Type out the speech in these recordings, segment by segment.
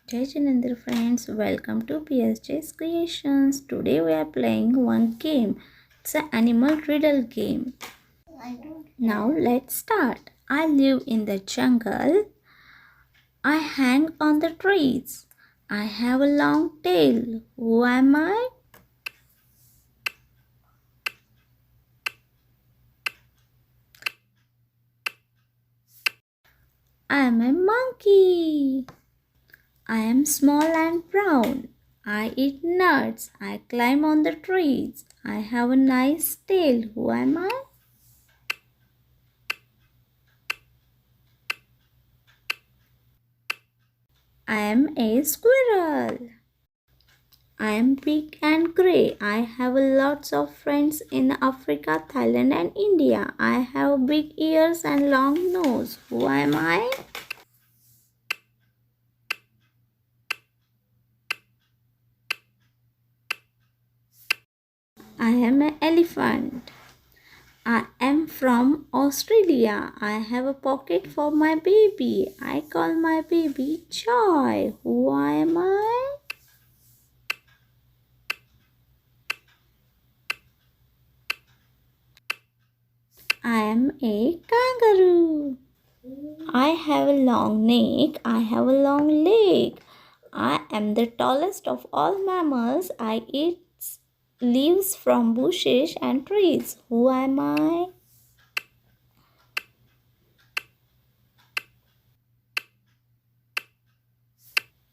Jai Jinendra friends, welcome to PSJcreations. Today we are playing one game. It's an animal riddle game. Now let's start. I live in the jungle. I hang on the trees. I have a long tail. Who am I? I am a monkey. I am small and brown. I eat nuts. I climb on the trees. I have a nice tail. Who am I? I am a squirrel. I am big and grey. I have lots of friends in Africa, Thailand and India. I have big ears and long nose. Who am I? I am an elephant. I am from Australia. I have a pocket for my baby. I call my baby Joy. Who am I? I am a kangaroo. I have a long neck. I have a long leg. I am the tallest of all mammals. I eat leaves from bushes and trees. Who am I?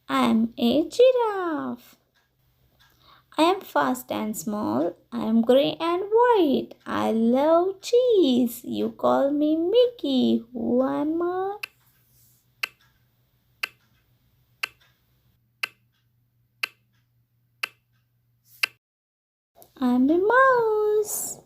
I am a giraffe. I am fast and small. I am grey and white. I love cheese. You call me Mickey. Who am I? I am a mouse.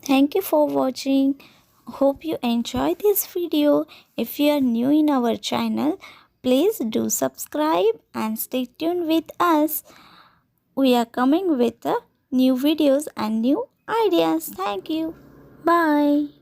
Thank you for watching. Hope you enjoy this video. If you are new in our channel, please do subscribe and stay tuned with us. We are coming with new videos and new ideas. Thank you. Bye.